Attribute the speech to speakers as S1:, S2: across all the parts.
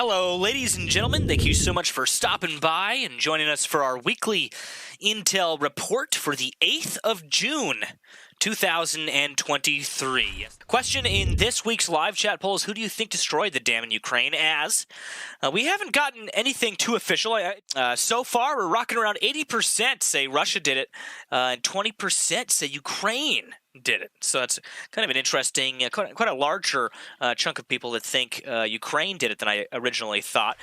S1: Hello, ladies and gentlemen. Thank you so much for stopping by and joining us for our weekly Intel report for the 8th of June, 2023. Question in this week's live chat poll is, who do you think destroyed the dam in Ukraine? As we haven't gotten anything too official. So far, we're rocking around 80% say Russia did it, and 20% say Ukraine did it. So that's kind of an interesting, quite a larger chunk of people that think Ukraine did it than I originally thought.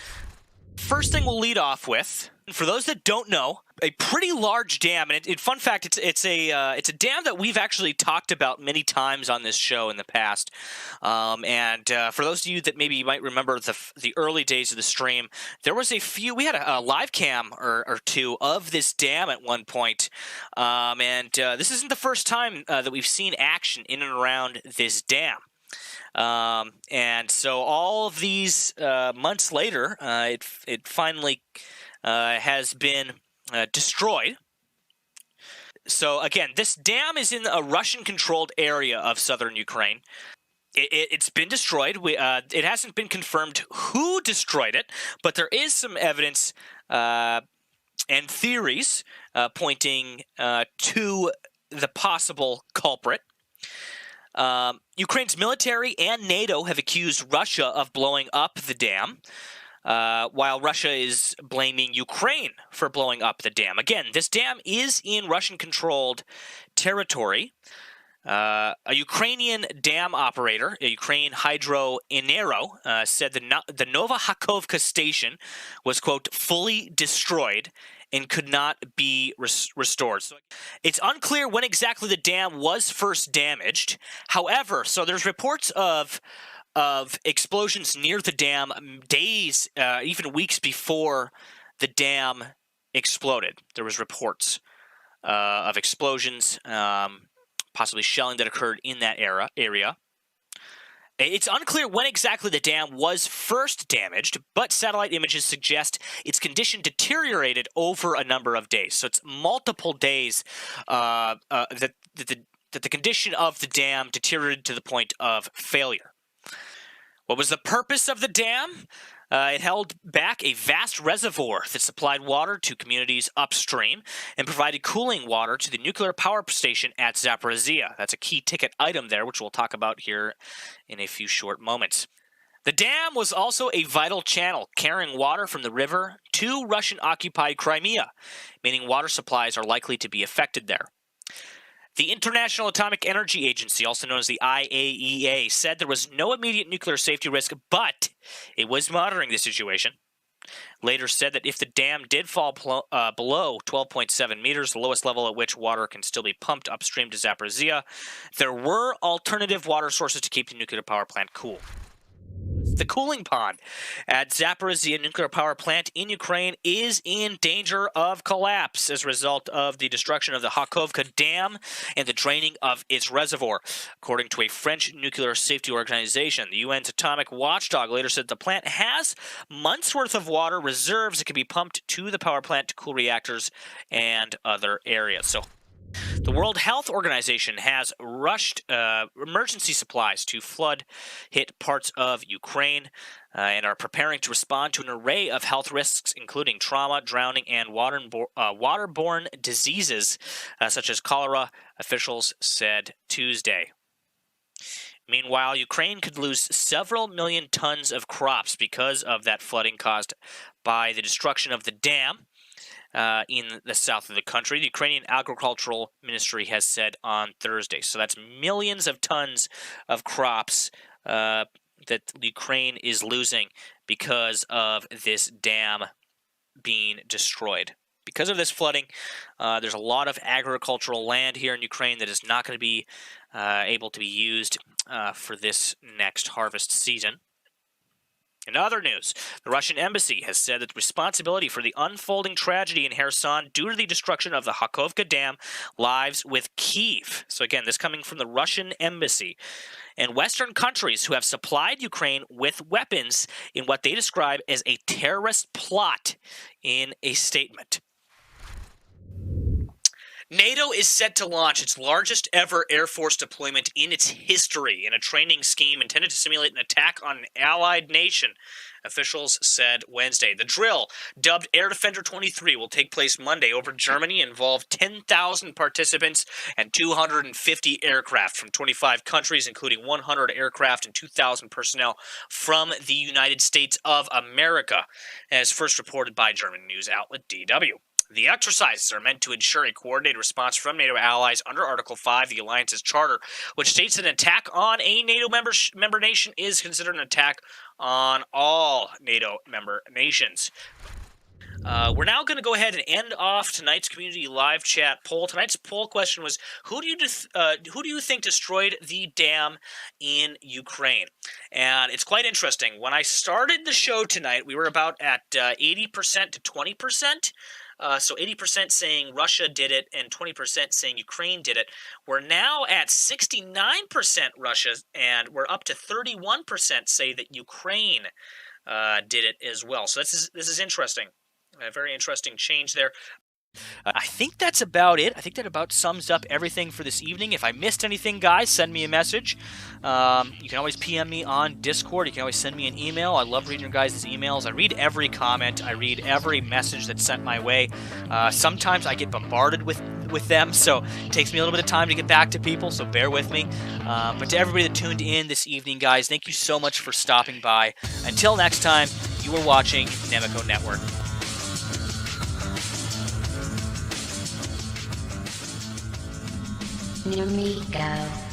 S1: First thing we'll lead off with, for those that don't know, a pretty large dam, and fun fact, it's a dam that we've actually talked about many times on this show in the past. For those of you that maybe might remember the early days of the stream, there was we had a live cam or two of this dam at one point, this isn't the first time that we've seen action in and around this dam. And so all of these months later, it finally has been destroyed. So again, this dam is in a Russian-controlled area of southern Ukraine. It's been destroyed. It hasn't been confirmed who destroyed it, but there is some evidence and theories pointing to the possible culprit. Ukraine's military and NATO have accused Russia of blowing up the dam, while Russia is blaming Ukraine for blowing up the dam. Again, this dam is in Russian-controlled territory. A Ukrainian dam operator, a Ukraine Hydro Enero, said the Nova Hakovka station was, quote, fully destroyed and could not be restored. So it's unclear when exactly the dam was first damaged. However, so there's reports of explosions near the dam days, even weeks before the dam exploded. There was reports of explosions, possibly shelling that occurred in that area. It's unclear when exactly the dam was first damaged, but satellite images suggest its condition deteriorated over a number of days. So it's multiple days that the condition of the dam deteriorated to the point of failure. What was the purpose of the dam? It held back a vast reservoir that supplied water to communities upstream and provided cooling water to the nuclear power station at Zaporizhia. That's a key ticket item there, which we'll talk about here in a few short moments. The dam was also a vital channel carrying water from the river to Russian-occupied Crimea, meaning water supplies are likely to be affected there. The International Atomic Energy Agency, also known as the IAEA, said there was no immediate nuclear safety risk, but it was monitoring the situation. Later said that if the dam did fall below 12.7 meters, the lowest level at which water can still be pumped upstream to Zaporizhia, there were alternative water sources to keep the nuclear power plant cool. The cooling pond at Zaporizhia nuclear power plant in Ukraine is in danger of collapse as a result of the destruction of the Hakovka dam and the draining of its reservoir. According to a French nuclear safety organization, the UN's atomic watchdog later said the plant has months' worth of water reserves that can be pumped to the power plant to cool reactors and other areas. So the World Health Organization has rushed emergency supplies to flood-hit parts of Ukraine and are preparing to respond to an array of health risks, including trauma, drowning, and waterborne diseases such as cholera, officials said Tuesday. Meanwhile, Ukraine could lose several million tons of crops because of that flooding caused by the destruction of the dam in the south of the country. The Ukrainian Agricultural Ministry has said on Thursday. So that's millions of tons of crops that Ukraine is losing because of this dam being destroyed. Because of this flooding, there's a lot of agricultural land here in Ukraine that is not going to be able to be used for this next harvest season. In other news, the Russian embassy has said that the responsibility for the unfolding tragedy in Kherson due to the destruction of the Hakovka Dam lies with Kyiv. So again, this coming from the Russian embassy. And Western countries who have supplied Ukraine with weapons in what they describe as a terrorist plot in a statement. NATO is set to launch its largest ever Air Force deployment in its history in a training scheme intended to simulate an attack on an allied nation, officials said Wednesday. The drill, dubbed Air Defender 23, will take place Monday over Germany and involve 10,000 participants and 250 aircraft from 25 countries, including 100 aircraft and 2,000 personnel from the United States of America, as first reported by German news outlet DW. The exercises are meant to ensure a coordinated response from NATO allies under Article 5 of the Alliance's charter, which states that an attack on a NATO member nation is considered an attack on all NATO member nations. We're now going to go ahead and end off tonight's community live chat poll. Tonight's poll question was: who do you think destroyed the dam in Ukraine? And it's quite interesting. When I started the show tonight, we were about at 80% to 20%. So 80% saying Russia did it and 20% saying Ukraine did it. We're now at 69% Russia, and we're up to 31% say that Ukraine did it as well. So this is interesting. A very interesting change there. I think that's about it. I think that about sums up everything for this evening. If I missed anything, guys, send me a message. You can always PM me on Discord. You can always send me an email. I love reading your guys' emails. I read every comment. I read every message that's sent my way. Sometimes I get bombarded with them, so it takes me a little bit of time to get back to people, so bear with me. But to everybody that tuned in this evening, guys, thank you so much for stopping by. Until next time, you are watching Nemico Network.
S2: Nemico.